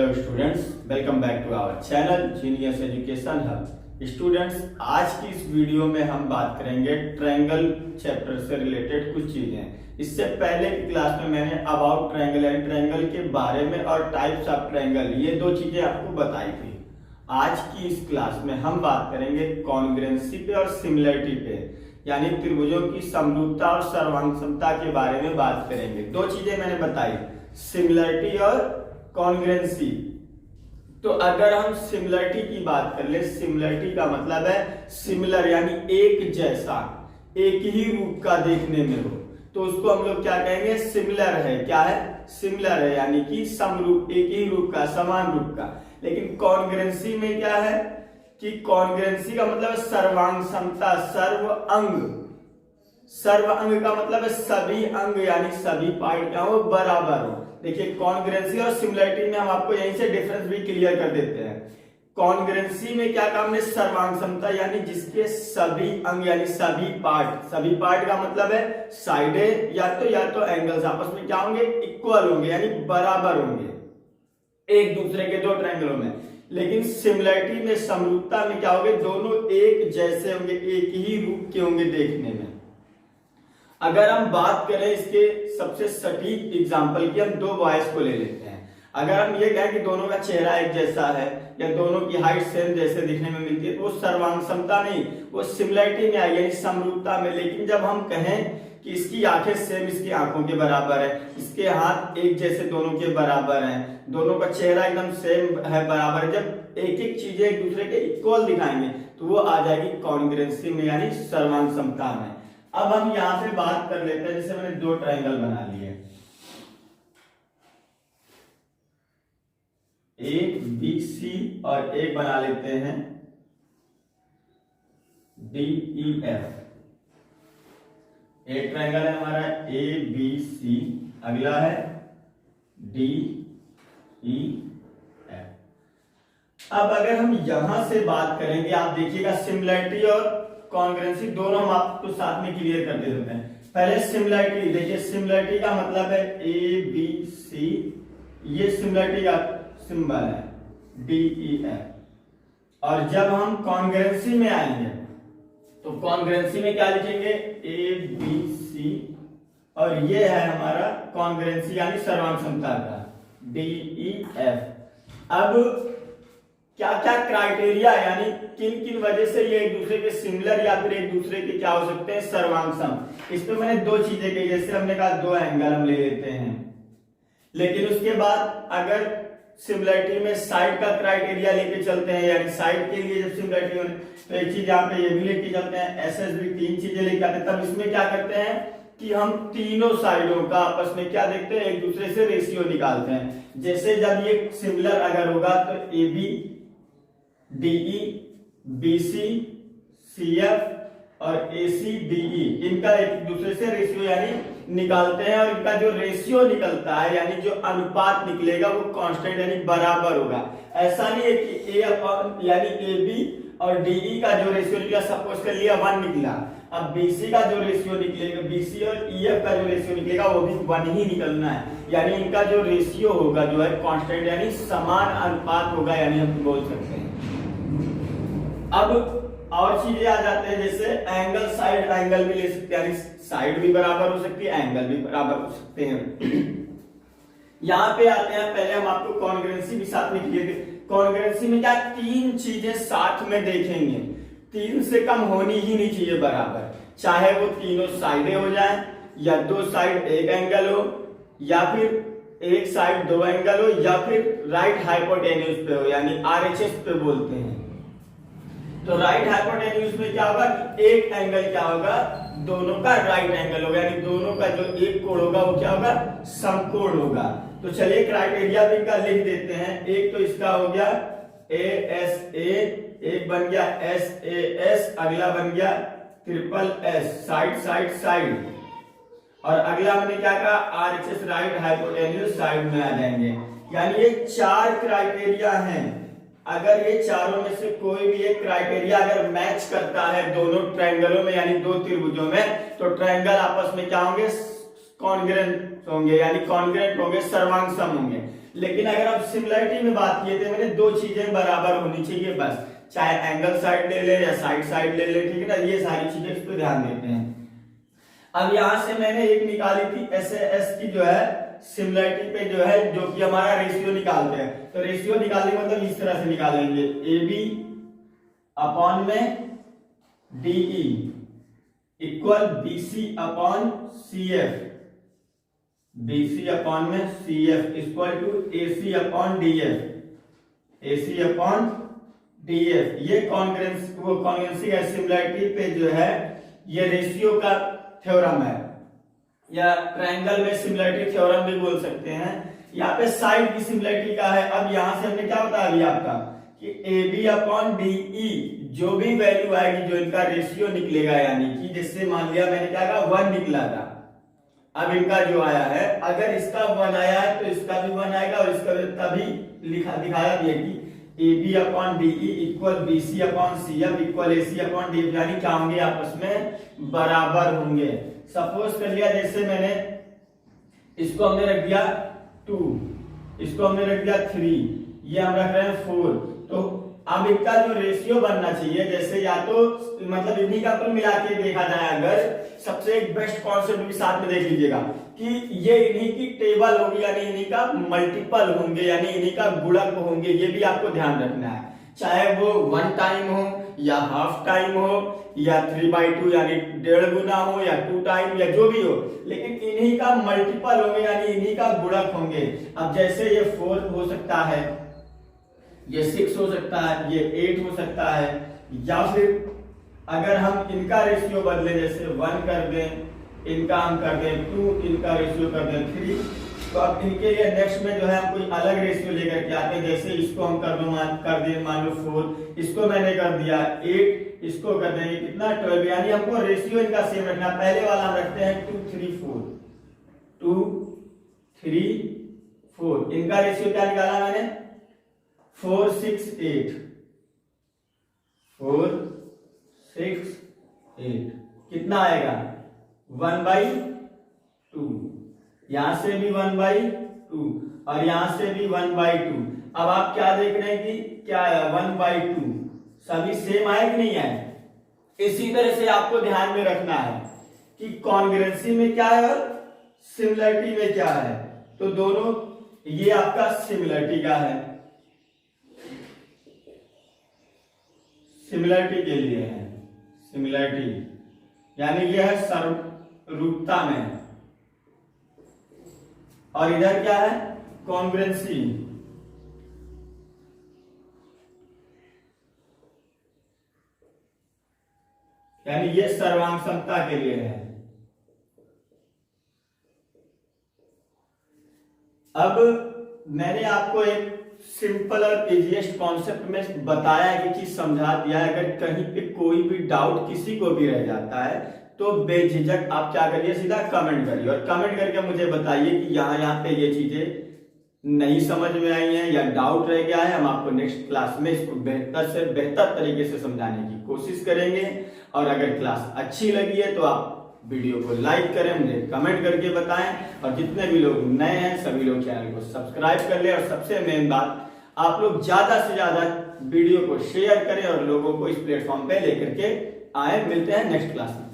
Hello students, welcome back to our channel Genius Education Hub. Students, आज की इस video में हम बात करेंगे ट्रायंगल चैप्टर से रिलेटेड कुछ चीजें। इससे पहले की क्लास में मैंने अबाउट ट्रायंगल एंड ट्रायंगल के बारे में और टाइप्स ऑफ ट्रायंगल ये दो चीजें आपको बताई थी। आज की इस क्लास में हम बात करेंगे कॉन्ग्रुएंसी पे और सिमिलरिटी पे, यानी त्रिभुजों की समरूपता और सर्वांग समता के बारे में बात करेंगे। दो चीजें मैंने बताई, सिमिलरिटी और कॉन्ग्रुएंसी। तो अगर हम सिमिलरिटी की बात कर ले, सिमिलरिटी का मतलब है सिमिलर यानी एक जैसा, एक ही रूप का देखने में हो, तो उसको हम लोग क्या कहेंगे, सिमिलर है। क्या है? सिमिलर है, यानी कि समरूप, एक ही रूप का, समान रूप का। लेकिन कॉन्ग्रुएंसी में क्या है कि कॉन्ग्रुएंसी का मतलब है सर्वांग समता, सर्व अंग। सर्व अंग का मतलब है सभी अंग यानी सभी पार्ट क्या हो, बराबर हो। देखिए, कॉन्ग्रुएंसी और सिमिलरिटी में हम आपको यहीं से डिफरेंस भी क्लियर कर देते हैं। कॉन्ग्रुएंसी में क्या काम है, सर्वांग समता यानी जिसके सभी अंग यानी सभी पार्ट का मतलब है साइडे या तो एंगल्स आपस में क्या होंगे, इक्वल होंगे यानी बराबर होंगे एक दूसरे के दो ट्रायंगलों में। लेकिन सिमिलरिटी में, समरूपता में क्या होंगे, दोनों एक जैसे होंगे, एक ही रूप के होंगे देखने में। अगर हम बात करें इसके सबसे सटीक एग्जांपल की, हम दो बॉयज को ले लेते हैं। अगर हम ये कहें कि दोनों का चेहरा एक जैसा है या दोनों की हाइट सेम जैसे दिखने में मिलती है, तो वो सर्वांग समता नहीं, वो सिमिलरिटी में आई यानी समरूपता में। लेकिन जब हम कहें कि इसकी आंखें सेम इसकी आंखों के बराबर है, इसके हाथ एक जैसे दोनों के बराबर हैं, दोनों का चेहरा एकदम सेम है, बराबर है, जब एक एक चीजें एक दूसरे के इक्वल दिखाएंगे तो वो आ जाएगी कॉन्ग्रुएंसी में यानी सर्वांग समता में। अब हम यहां पे बात कर लेते हैं, जैसे मैंने दो ट्रायंगल बना लिए, एक बी सी और एक बना लेते हैं डी ई एफ। एक ट्रायंगल है हमारा ए बी सी, अगला है डी ई एफ। अब अगर हम यहां से बात करेंगे, आप देखिएगा सिमिलरिटी और कॉन्ग्रुएंसी दोनों हम आपको साथ में क्लियर कर देते हैं। पहले सिमिलरिटी देखिए, सिमिलरिटी का मतलब है ए बी सी, ये सिमिलरिटी का सिंबल है डी ई एफ। और जब हम कॉन्ग्रुएंसी में आएंगे तो कॉन्ग्रुएंसी में क्या लिखेंगे, ए बी सी, और ये है हमारा कॉन्ग्रुएंसी यानी सर्वांग समता का डी ई एफ। अब क्या क्या क्राइटेरिया यानी किन किन वजह से ये एक दूसरे के सिमिलर या फिर एक दूसरे के क्या हो सकते हैं, सर्वांग सम। इस पे मैंने दो चीजें कही, जैसे हमने कहा दो एंगल हम ले लेते हैं। लेकिन उसके बाद अगर सिमिलरिटी में साइड का क्राइटेरिया लेके चलते हैं, यानी साइड के लिए जब सिमिलरिटी होने, तो एक चीज यहाँ पे ये भी लेके चलते हैं, एसएस भी तीन चीजें लेके आते हैं। तब इसमें क्या करते हैं कि हम तीनों साइडों का आपस में क्या देखते हैं, एक दूसरे से रेशियो निकालते हैं। जैसे जब ये सिमिलर अगर होगा तो A B DE, BC, CF और एसी डीई, इनका एक दूसरे से रेशियो यानी निकालते हैं, और इनका जो रेशियो निकलता है यानी जो अनुपात निकलेगा वो कांस्टेंट यानी बराबर होगा। ऐसा नहीं है कि ए अपॉन यानी ए बी और डीई का जो रेशियो निकला, सपोज कर लिया 1 निकला, अब बीसी का जो रेशियो निकलेगा, बीसी और ईएफ का जो रेशियो निकलेगा वो भी 1 ही निकलना है, यानी इनका जो रेशियो होगा जो है कांस्टेंट यानी समान अनुपात होगा, यानी हम बोल सकते हैं। अब और चीजें आ जाते हैं, जैसे एंगल, साइड एंगल भी ले सकते हैं, यानी साइड भी बराबर हो सकती है, एंगल भी बराबर हो सकते हैं। यहां पे आते हैं, पहले हम आपको कॉन्ग्रुएंसी भी साथ में क्लियर करें। कॉन्ग्रुएंसी में क्या, तीन चीजें साथ में देखेंगे, तीन से कम होनी ही नहीं चाहिए बराबर, चाहे वो तीनों साइडें हो जाए, या दो साइड एक एंगल हो, या फिर एक साइड दो एंगल हो, या फिर राइट हाइपोटेन्यूज पे हो, यानी आरएचएस पे बोलते हैं। तो राइट हाइपोटेन्यूज में क्या होगा कि एक एंगल क्या होगा, दोनों का राइट एंगल होगा, यानी दोनों का जो एक कोण होगा वो क्या होगा, समकोण होगा। तो चलिए क्राइटेरिया भी इनका लिख देते हैं। एक तो इसका हो गया ए एस ए, एक बन गया एस ए एस, अगला बन गया triple S, side side side, और अगला हमने क्या कहा, आरएचएस राइट हाइपोटेन्यूज साइड में आ जाएंगे। यानी ये चार क्राइटेरिया हैं। अगर ये चारों में से कोई भी एक क्राइटेरिया अगर मैच करता है दोनों ट्रायंगलों में यानी दो त्रिभुजों में, तो ट्रायंगल आपस में क्या होंगे, कॉन्ग्रुएंट होंगे, यानी कॉन्ग्रुएंट होंगे, सर्वांग सम होंगे। लेकिन अगर आप सिमिलरिटी में बात किए थे मैंने, दो चीजें बराबर होनी चाहिए बस, चाहे एंगल साइड ले ले या साइड साइड ले ले, ठीक है ना, ये सारी चीजें इस पर ध्यान देते हैं। अब यहां से मैंने एक निकाली थी एस की जो है सिमिलरिटी पे जो है, जो कि हमारा रेशियो निकालते हैं, तो रेशियो निकालने मतलब इस तरह से निकालेंगे, ए बी अपॉन में DE equal BC upon C F, BC upon में C F equal to AC upon D F, AC upon D F. ये कॉन्ग्रुएंसी या सिमिलरिटी पे जो है ये रेशियो का थ्योरम है, या ट्रायंगल में सिमिलरिटी थ्योरम भी बोल सकते हैं। यहाँ पे साइड की सिमिलरिटी का है। अब यहां से हमने क्या बताया अभी आपका कि A B upon D E, जो भी वैल्यू आएगी, जो इनका रेशियो निकलेगा, यानी कि जैसे मान लिया मैंने क्या कहा 1 निकला था, अब इनका जो आया है, अगर इसका 1 आया है तो इसका भी 1 आएगा, और इसका तभी दिखाया भी है कि A B upon D E equal B C upon C F equal A C upon D F, यानी क्या होंगे, आपस में बराबर होंगे। सपोज कर लिया जैसे मैंने इसको हमने रख दिया 2, इसको हमने रख दिया 3, ये हम रख रहे हैं 4, तो अब इनका जो रेशियो बनना चाहिए, जैसे या तो मतलब इन्हीं का कुल मिला के देखा जाए, अगर सबसे एक बेस्ट कॉन्सेप्ट भी साथ में देख लीजिएगा कि ये इन्हीं की टेबल होगी, यानी इन्हीं का मल्टीपल होंगे, यानी इन्हीं का गुणक होंगे, ये भी आपको ध्यान रखना है, चाहे वो 1 टाइम हो या हाफ टाइम हो या 3/2 यानी 1.5 गुना हो या 2 टाइम या जो भी हो, लेकिन इन्हीं का मल्टीपल होंगे, यानी इन्हीं का गुणक होंगे। अब जैसे ये 4 हो सकता है, ये 6 हो सकता है, ये 8 हो सकता है, या फिर अगर हम इनका रेशियो बदले, जैसे 1 कर दें, इनका हम कर दें 2, इनका रेशियो कर दें 3, तो अब इनके लिए नेक्स्ट में जो है हम कोई अलग रेशियो लेकर के आते हैं, जैसे इसको हम कर दें मान लो 4, इसको मैंने कर दिया 8, इसको कर देंगे कितना 12, यानी हमको रेशियो इनका सेम रखना। पहले वाला हम रखते हैं 2 3 4, 2 3 4, इनका रेशियो क्या निकाला मैंने 4 6 8, 4 6 8, कितना आएगा 1/2, यहां से भी 1/2 और यहां से भी 1/2। अब आप क्या देख रहे हैं कि क्या है 1/2, सभी सेम आए कि नहीं आए। इसी तरह से आपको ध्यान में रखना है कि कॉन्ग्रुएंसी में क्या है और सिमिलरिटी में क्या है, तो दोनों ये आपका सिमिलरिटी का है, सिमिलरिटी के लिए है, सिमिलरिटी यानी यह है समरूपता में, और इधर क्या है कॉन्ग्रुएंसी, यानी ये सर्वांग समता के लिए है। अब मैंने आपको एक सिंपल और इजीएस्ट कॉन्सेप्ट में बताया कि चीज समझा दिया है। अगर कहीं पे कोई भी डाउट किसी को भी रह जाता है तो बेझिझक आप क्या करिए, सीधा कमेंट करिए और कमेंट करके मुझे बताइए कि यहाँ पे ये चीजें नहीं समझ में आई हैं या डाउट रह गया है। हम आपको नेक्स्ट क्लास में इसको बेहतर से बेहतर तरीके से समझाने की कोशिश करेंगे। और अगर क्लास अच्छी लगी है तो आप वीडियो को लाइक करें, मुझे कमेंट करके बताएं, और जितने भी लोग नए हैं सभी लोग चैनल को सब्सक्राइब कर लें। और सबसे मेन बात, आप लोग ज्यादा से ज्यादा वीडियो को शेयर करें और लोगों को इस प्लेटफॉर्म पे लेकर के आए। मिलते हैं नेक्स्ट क्लास में।